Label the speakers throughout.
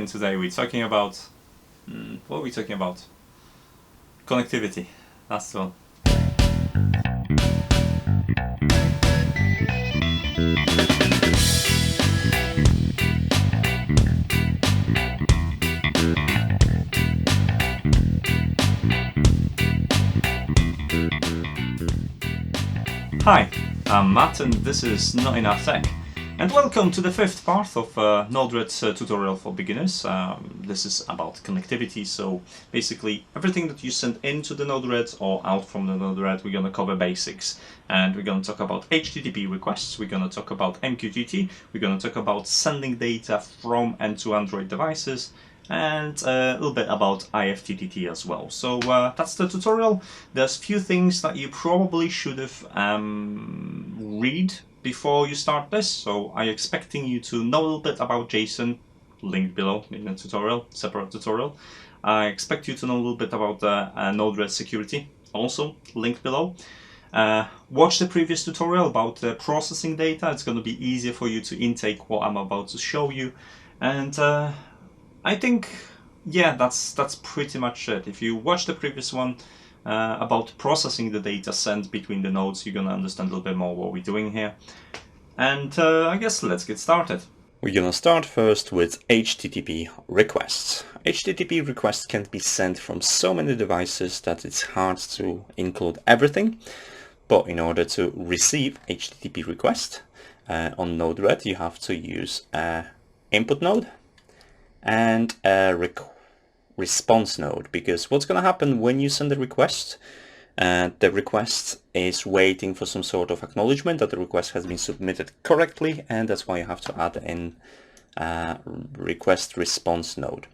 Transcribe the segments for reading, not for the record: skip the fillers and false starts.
Speaker 1: and today we're talking about what are we talking about? Connectivity. That's the one. Hi, I'm Marc and this is NotEnoughTECH, and welcome to the fifth part of NodeRED tutorial for beginners. This is about connectivity, so basically everything that you send into the NodeRED or out from the NodeRED, we're going to cover basics. And we're going to talk about HTTP requests, we're going to talk about MQTT, we're going to talk about sending data from and to Android devices, and a little bit about IFTTT as well. So that's the tutorial. There's few things that you probably should have read before you start this. So I'm expecting you to know a little bit about JSON, linked below in the tutorial, separate tutorial. I expect you to know a little bit about NodeRED Security, also linked below. Watch the previous tutorial about processing data. It's going to be easier for you to intake what I'm about to show you. And I think, yeah, that's pretty much it. If you watch the previous one about processing the data sent between the nodes, you're going to understand a little bit more what we're doing here. And I guess let's get started.
Speaker 2: We're going to start first with HTTP requests. HTTP requests can be sent from so many devices that it's hard to include everything. But in order to receive HTTP request on NodeRED, you have to use an input node and a response node, because what's going to happen when you send a request, the request is waiting for some sort of acknowledgement that the request has been submitted correctly, and that's why you have to add in request response node.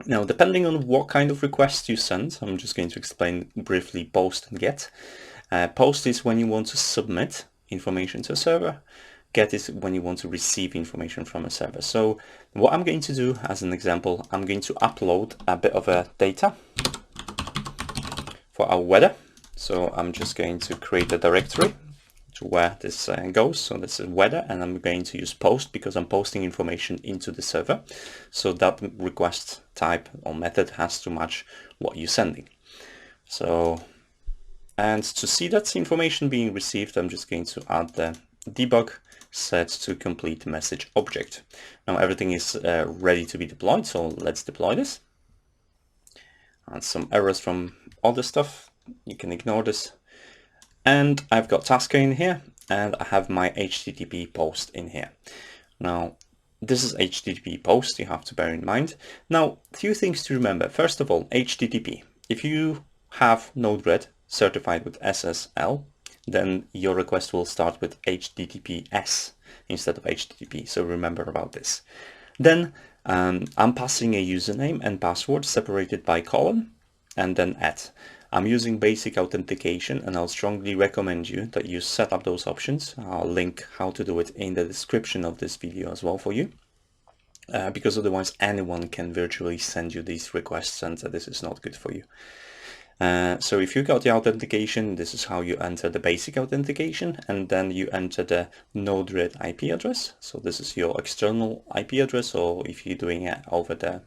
Speaker 2: Now, depending on what kind of request you send, I'm just going to explain briefly post and get. Post is when you want to submit information to a server. Get is when you want to receive information from a server. So what I'm going to do as an example, I'm going to upload a bit of data for our weather. So I'm just going to create a directory to where this goes. So this is weather, and I'm going to use post because I'm posting information into the server. So that request type or method has to match what you're sending. So, and to see that information being received, I'm just going to add the debug set to complete message object. Now everything is ready to be deployed, so let's deploy this. And some errors from other stuff, you can ignore this. And I've got tasker in here, and I have my HTTP post in here. Now this is HTTP post, you have to bear in mind. Now, a few things to remember. First of all, HTTP. If you have NodeRED certified with SSL, then your request will start with HTTPS instead of HTTP. So remember about this. Then I'm passing a username and password separated by colon and then @ I'm using basic authentication, and I'll strongly recommend you that you set up those options. I'll link how to do it in the description of this video as well for you. Because otherwise anyone can virtually send you these requests, and this is not good for you. So if you got the authentication, this is how you enter the basic authentication, and then you enter the NodeRED IP address. So this is your external IP address, or if you're doing it over the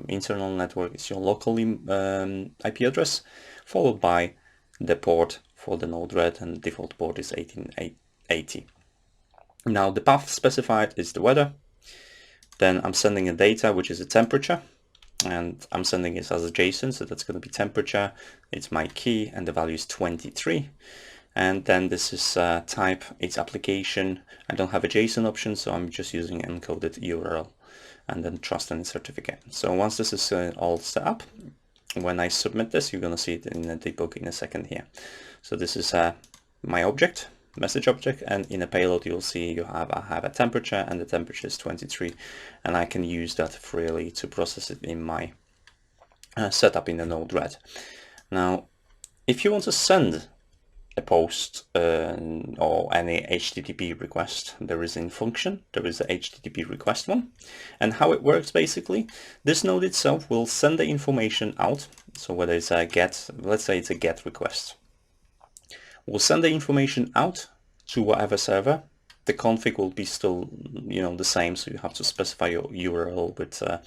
Speaker 2: internal network, it's your local IP address, followed by the port for the NodeRED, and the default port is 1880. Now the path specified is the weather. Then I'm sending a data, which is a temperature. And I'm sending it as a JSON, so that's going to be temperature. It's my key, and the value is 23. And then this is type, it's application. I don't have a JSON option, so I'm just using encoded URL, and then trust and certificate. So once this is all set up, when I submit this, you're going to see it in the debug in a second here. So this is my object, message object, and in a payload you'll see I have a temperature, and the temperature is 23, and I can use that freely to process it in my setup in the NodeRED. Now, if you want to send a post or any HTTP request, there is in function, there is a HTTP request one, and how it works basically, this node itself will send the information out. So whether it's a get, let's say it's a get request, we'll send the information out to whatever server the config will be still, the same. So you have to specify your URL with the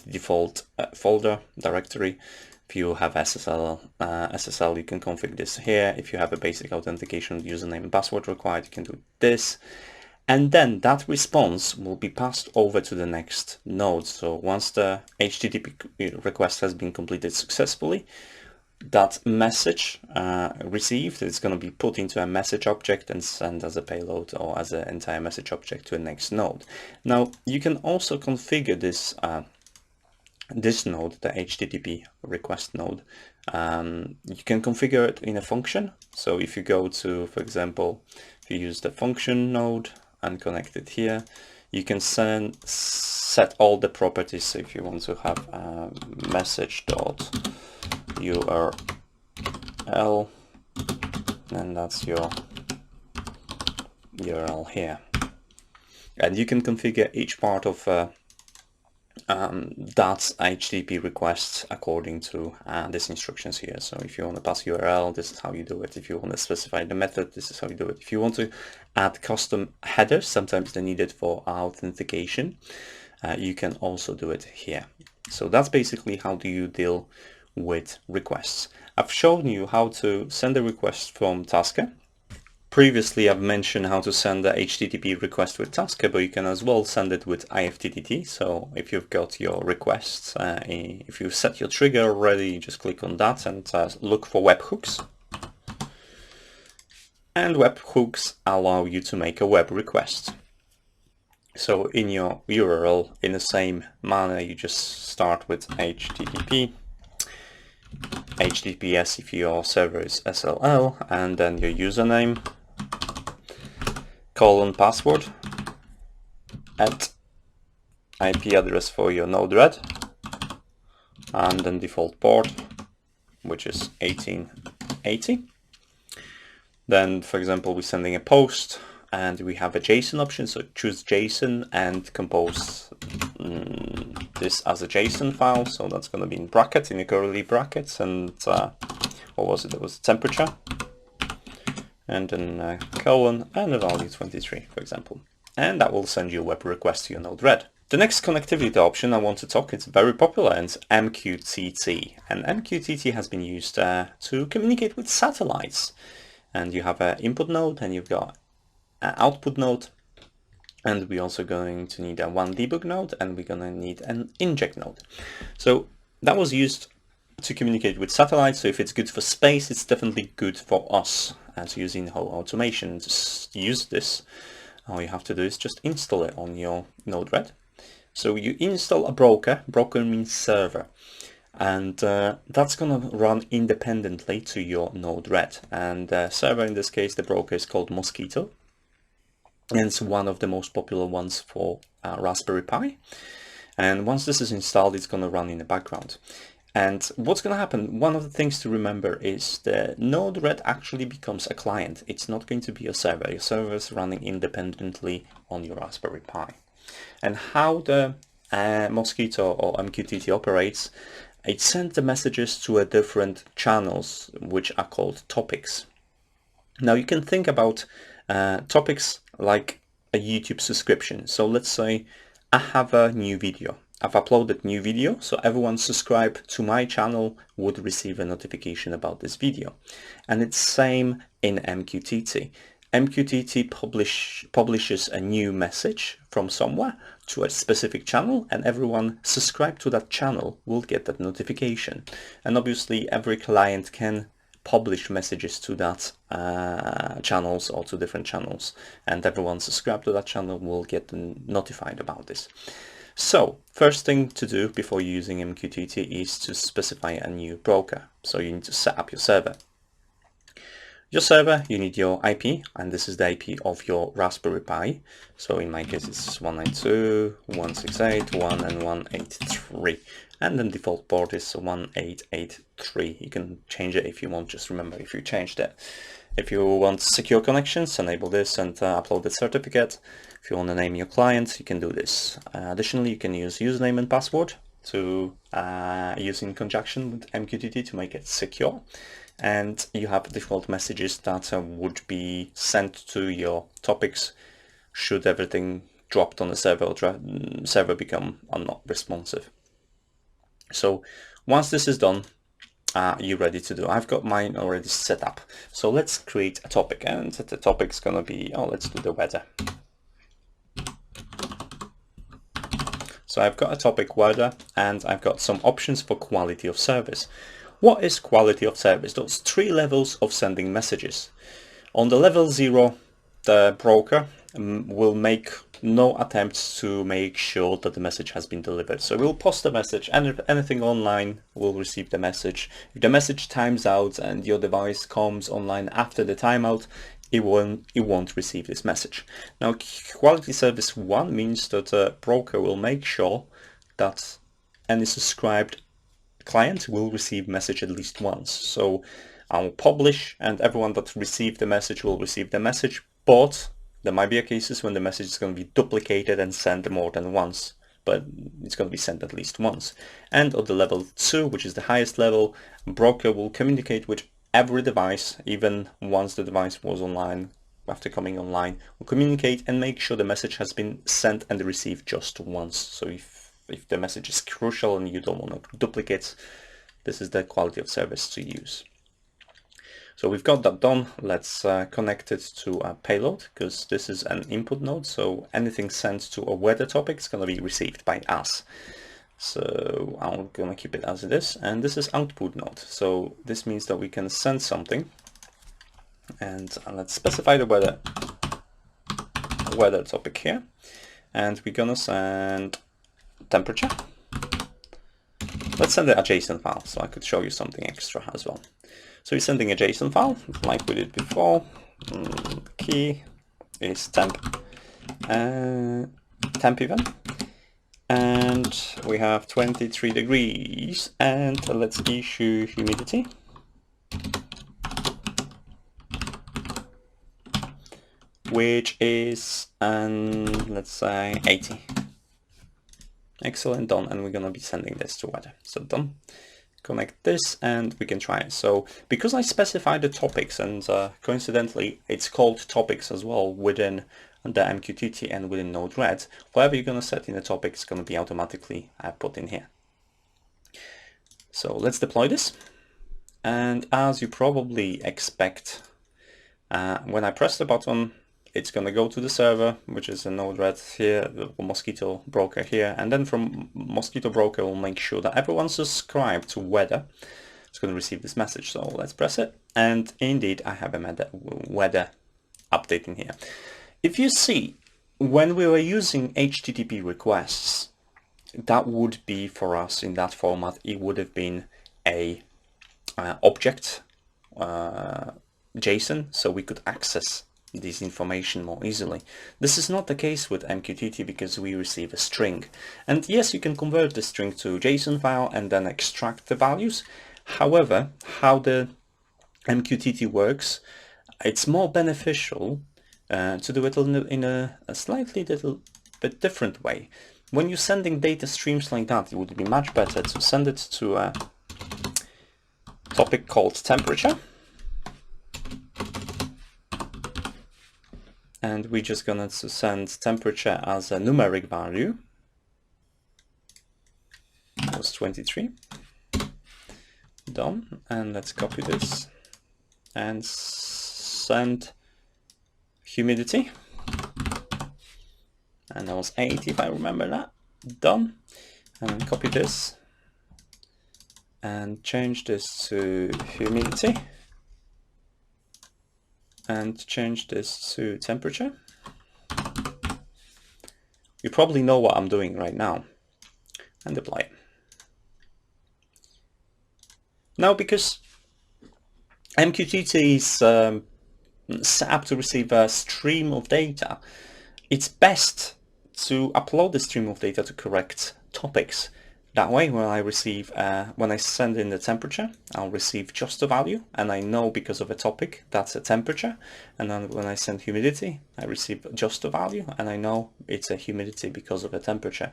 Speaker 2: default folder directory. If you have SSL, you can configure this here. If you have a basic authentication username and password required, you can do this. And then that response will be passed over to the next node. So once the HTTP request has been completed successfully, that message received is going to be put into a message object and sent as a payload or as an entire message object to the next node. Now you can also configure this this node, the HTTP request node. You can configure it in a function. So if you go to, for example, if you use the function node and connect it here, you can set all the properties. So if you want to have message.url, and that's your URL here. And you can configure each part of that HTTP request according to these instructions here. So if you want to pass URL, this is how you do it. If you want to specify the method, this is how you do it. If you want to add custom headers, sometimes they're needed for authentication, you can also do it here. So that's basically how do you deal with requests. I've shown you how to send a request from Tasker. Previously, I've mentioned how to send the HTTP request with Tasker, but you can as well send it with IFTTT. So if you've got your requests, if you've set your trigger already, you just click on that and look for webhooks. And webhooks allow you to make a web request. So in your URL, in the same manner, you just start with HTTP, HTTPS if your server is SLL, and then your username, :password, at IP address for your NodeRED, and then default port, which is 1880. Then, for example, we're sending a post and we have a JSON option, so choose JSON and compose this as a JSON file. So that's going to be in brackets, in the curly brackets, and what was it? It was temperature, and then colon, and a value 23, for example. And that will send you a web request to your NodeRED. The next connectivity option I want to talk, it's very popular, and it's MQTT. And MQTT has been used to communicate with satellites. And you have an input node and you've got an output node. And we're also going to need a one debug node, and we're going to need an inject node. So that was used to communicate with satellites. So if it's good for space, it's definitely good for us as using whole automation. To use this, all you have to do is just install it on your NodeRED. So you install a broker. Broker means server. And that's going to run independently to your NodeRED. And server, in this case, the broker is called Mosquito. And it's one of the most popular ones for Raspberry Pi. And once this is installed, it's going to run in the background. And what's going to happen, one of the things to remember is the NodeRED actually becomes a client. It's not going to be a server. Your server is running independently on your Raspberry Pi. And how the Mosquito or MQTT operates, it sends the messages to a different channels, which are called topics. Now you can think about topics like a YouTube subscription. So let's say I have a new video. I've uploaded new video, so everyone subscribed to my channel would receive a notification about this video. And it's same in MQTT. MQTT publishes a new message from somewhere to a specific channel, and everyone subscribed to that channel will get that notification. And obviously every client can publish messages to that channels or to different channels, and everyone subscribed to that channel will get notified about this. So first thing to do before using MQTT is to specify a new broker. So you need to set up your server. Your server, you need your IP, and this is the IP of your Raspberry Pi. So in my case, it's 192.168.1 and 183. And then default port is 1883. You can change it if you want, just remember if you changed it. If you want secure connections, enable this and upload the certificate. If you want to name your client, you can do this. Additionally, you can use username and password to use in conjunction with MQTT to make it secure. and you have default messages that would be sent to your topics should everything dropped on the server or server become not responsive. So once this is done, you're ready to do. I've got mine already set up. So let's create a topic, and the topic's gonna be, let's do the weather. So I've got a topic weather, and I've got some options for quality of service. What is quality of service? Those 3 levels of sending messages. On the level 0, the broker will make no attempts to make sure that the message has been delivered. So we'll post a message, and anything online will receive the message. If the message times out and your device comes online after the timeout, it won't receive this message. Now, quality service 1 means that a broker will make sure that any subscribed client will receive message at least once. So I'll publish, and everyone that received the message will receive the message, but there might be cases when the message is going to be duplicated and sent more than once, but it's going to be sent at least once. And on the level 2, which is the highest level, broker will communicate with every device, even once the device was online, after coming online, will communicate and make sure the message has been sent and received just once. So if the message is crucial and you don't want to duplicate, this is the quality of service to use. So we've got that done. Let's connect it to a payload, because this is an input node. So anything sent to a weather topic is going to be received by us. So I'm going to keep it as it is. And this is output node. So this means that we can send something. And let's specify the weather topic here. And we're going to send temperature. Let's send a JSON file, so I could show you something extra as well. So we're sending a JSON file like we did before. The key is temp event, and we have 23 degrees, and let's issue humidity. Which is, let's say 80. Excellent, done, and we're gonna be sending this to weather. So done. Connect this and we can try it. So because I specified the topics, and coincidentally it's called topics as well within the MQTT and within NodeRED, whatever you're going to set in the topic is going to be automatically put in here. So let's deploy this. And as you probably expect, when I press the button, it's going to go to the server, which is a NodeRED here, the Mosquito broker here, and then from Mosquito broker will make sure that everyone subscribed to weather is going to receive this message. So let's press it, and indeed I have a weather update in here. If you see, when we were using HTTP requests, that would be for us in that format, it would have been a object JSON, so we could access this information more easily. This is not the case with MQTT because we receive a string. And yes, you can convert the string to JSON file and then extract the values. However, how the MQTT works, it's more beneficial to do it in a slightly little bit different way. When you're sending data streams like that, it would be much better to send it to a topic called temperature. And we're just going to send temperature as a numeric value. That was 23. Done. And let's copy this and send humidity. And that was 80 if I remember that. Done. And copy this and change this to humidity. And change this to temperature. You probably know what I'm doing right now. And apply it. Now, because MQTT is set up to receive a stream of data, it's best to upload the stream of data to correct topics. That way, when I receive, when I send in the temperature, I'll receive just the value, and I know because of a topic that's a temperature. And then when I send humidity, I receive just the value, and I know it's a humidity because of a temperature.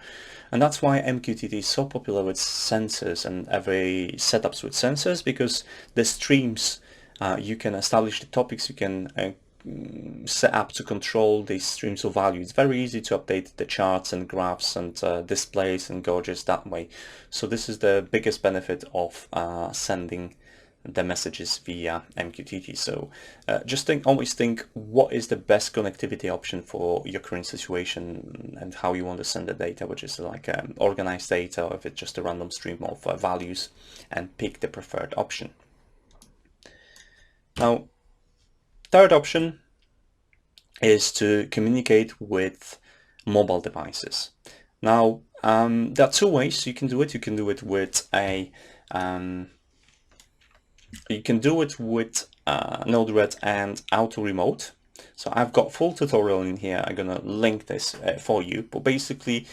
Speaker 2: And that's why MQTT is so popular with sensors and every setups with sensors, because the streams, you can establish the topics, you can set up to control these streams of value. It's very easy to update the charts and graphs and displays and gauges that way. So this is the biggest benefit of sending the messages via MQTT. So just always think what is the best connectivity option for your current situation and how you want to send the data, which is like organized data, or if it's just a random stream of values, and pick the preferred option. Now, third option is to communicate with mobile devices. Now, there are two ways you can do it. You can do it with a NodeRED and AutoRemote. So I've got full tutorial in here. I'm gonna link this for you. But basically,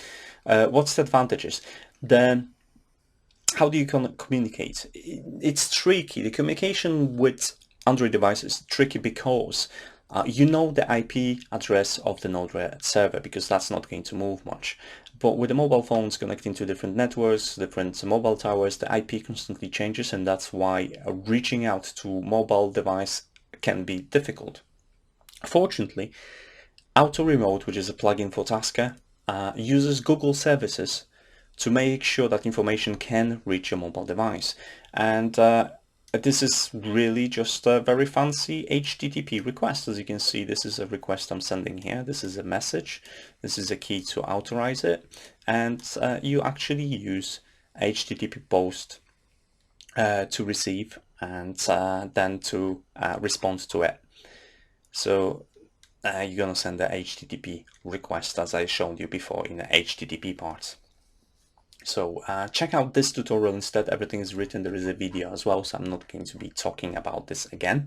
Speaker 2: what's the advantages? How do you communicate? It's tricky. The communication with Android devices is tricky because you know the IP address of the NodeRED server, because that's not going to move much. But with the mobile phones connecting to different networks, different mobile towers, the IP constantly changes, and that's why reaching out to mobile device can be difficult. Fortunately, AutoRemote, which is a plugin for Tasker, uses Google services to make sure that information can reach your mobile device. And this is really just a very fancy HTTP request. As you can see, this is a request I'm sending here. This is a message. This is a key to authorize it. And you actually use HTTP post to receive and then to respond to it. So you're going to send the HTTP request as I showed you before in the HTTP part. So check out this tutorial instead. Everything is written. There is a video as well, so I'm not going to be talking about this again.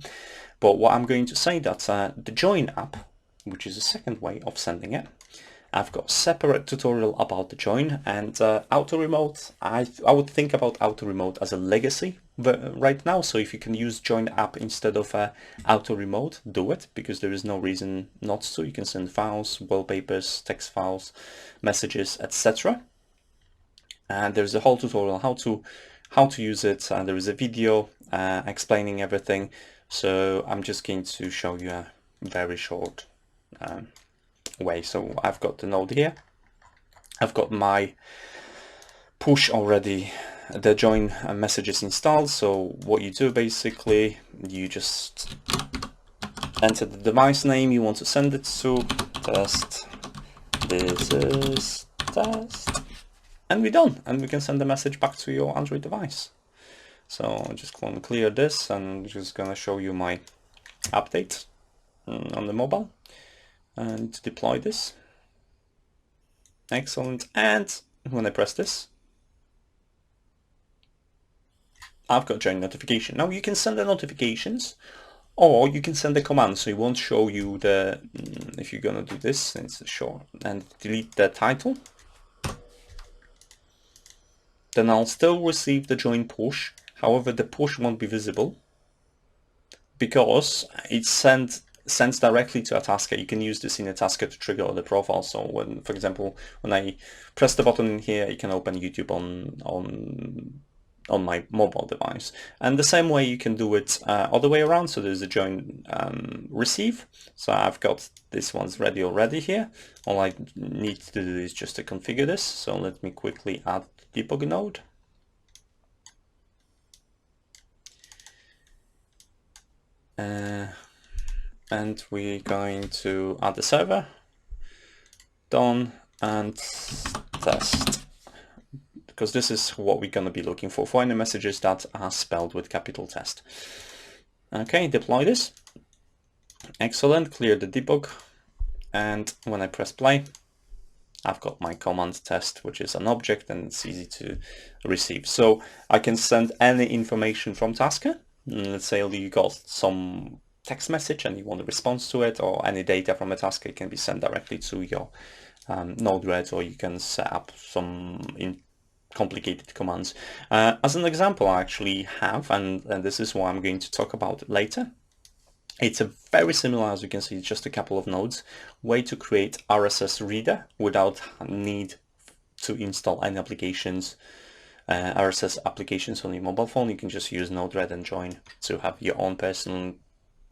Speaker 2: But what I'm going to say that the join app, which is the second way of sending it, I've got a separate tutorial about the join, and AutoRemote, I would think about AutoRemote as a legacy right now. So if you can use join app instead of AutoRemote, do it, because there is no reason not to. You can send files, wallpapers, text files, messages, etc. And there's a whole tutorial how to use it, and there is a video explaining everything. So I'm just going to show you a very short way. So I've got the node here. I've got my push already, the join messages installed. So what you do basically, you just enter the device name you want to send it to, test, this is test. And we're done, and we can send the message back to your Android device. So I'm just going to clear this, and I'm just going to show you my update on the mobile and deploy this. Excellent. And when I press this, I've got join notification. Now you can send the notifications, or you can send the command, so it won't show you the, if you're going to do this, it's short, and delete the title. Then I'll still receive the join push. However, the push won't be visible because it's sends directly to a tasker. You can use this in a tasker to trigger the profile. So when, for example, when I press the button in here, it can open YouTube on my mobile device. And the same way you can do it other way around. So there's a join receive. So I've got this one's ready already here. All I need to do is just to configure this. So let me quickly add debug node. And we're going to add the server. Done, and test. Because this is what we're going to be looking for any messages that are spelled with capital test. Okay, deploy this. Excellent, clear the debug. And when I press play, I've got my command test, which is an object, and it's easy to receive. So I can send any information from Tasker. Let's say you got some text message and you want a response to it, or any data from a Tasker, it can be sent directly to your NodeRED, or you can set up some complicated commands. As an example, I actually have, and this is what I'm going to talk about later. It's a very similar, as you can see, just a couple of nodes, way to create RSS reader without need to install any applications, RSS applications on your mobile phone. You can just use NodeRED and join to have your own personal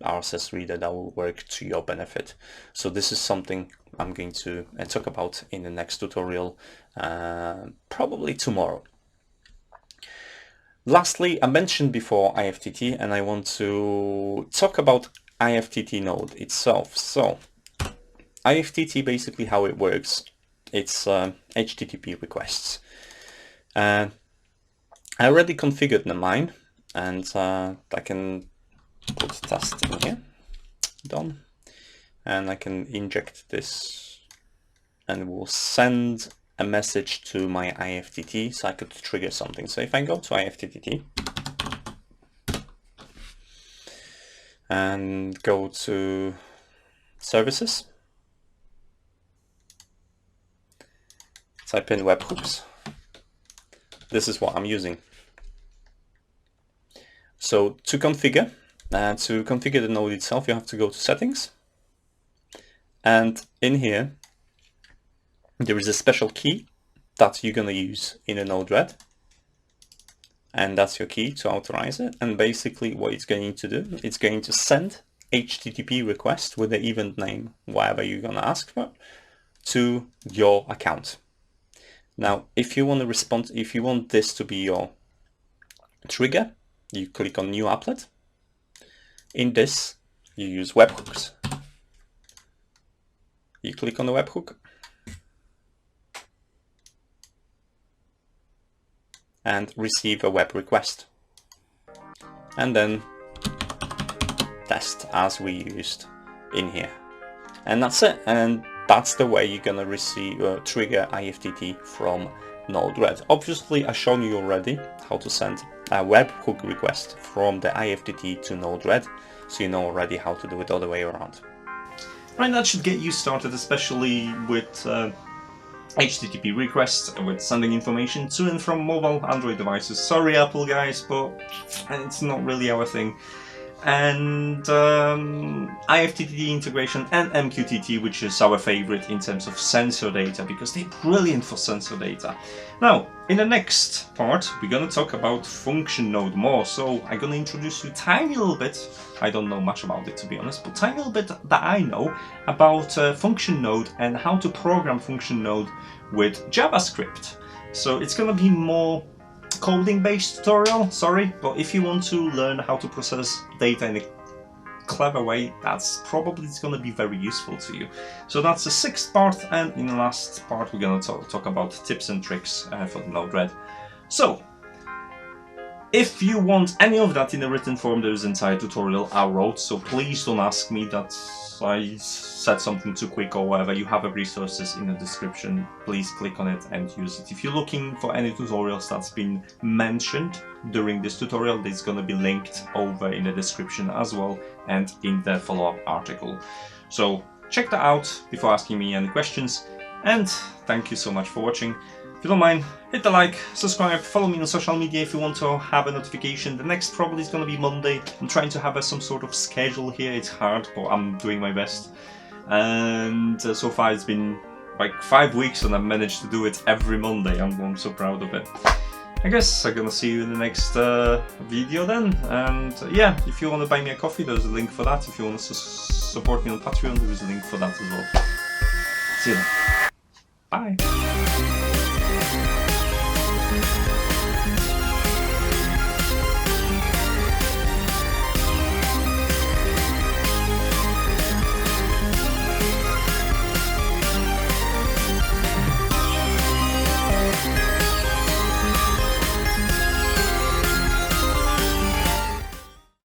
Speaker 2: RSS reader that will work to your benefit. So this is something I'm going to talk about in the next tutorial, probably tomorrow. Lastly, I mentioned before IFTTT, and I want to talk about IFTTT node itself. So IFTTT, basically how it works, it's HTTP requests. I already configured mine, and I can put test in here, done, and I can inject this and we'll send a message to my IFTTT, so I could trigger something. So if I go to IFTTT and go to services, type in webhooks, this is what I'm using. So to configure the node itself, you have to go to settings, and in here there is a special key that you're going to use in a NodeRED, and that's your key to authorize it. And basically what it's going to do, it's going to send HTTP request with the event name, whatever you're going to ask for, to your account. Now, if you want to respond, if you want this to be your trigger, you click on new applet. In this, you use webhooks. You click on the webhook, and receive a web request, and then test as we used in here, and that's it. And that's the way you're gonna receive trigger IFTTT from NodeRED. Obviously, I've shown you already how to send a webhook request from the IFTTT to NodeRED, so you know already how to do it all the way around.
Speaker 1: Right, that should get you started, especially with HTTP requests, with sending information to and from mobile Android devices. Sorry, Apple guys, but it's not really our thing. And IFTTT integration and MQTT, which is our favorite in terms of sensor data, because they're brilliant for sensor data. Now, in the next part, we're going to talk about function node more. So I'm going to introduce you a tiny little bit. I don't know much about it, to be honest, but tiny little bit that I know about function node and how to program function node with JavaScript. So it's going to be more coding based tutorial, sorry, but if you want to learn how to process data in a clever way, that's probably going to be very useful to you. So that's the 6th part, and in the last part we're going to talk about tips and tricks for the NodeRED. So if you want any of that in a written form, there is an entire tutorial I wrote, so please don't ask me that I said something too quick or whatever. You have resources in the description. Please click on it and use it. If you're looking for any tutorials that's been mentioned during this tutorial, it's going to be linked over in the description as well and in the follow-up article. So check that out before asking me any questions, and thank you so much for watching. If you don't mind, hit the like, subscribe, follow me on social media if you want to have a notification. The next probably is going to be Monday. I'm trying to have some sort of schedule here. It's hard, but I'm doing my best. And so far it's been like 5 weeks and I've managed to do it every Monday. I'm so proud of it. I guess I'm gonna see you in the next video then. And yeah, if you want to buy me a coffee, there's a link for that. If you want to support me on Patreon, there is a link for that as well. See you then. Bye.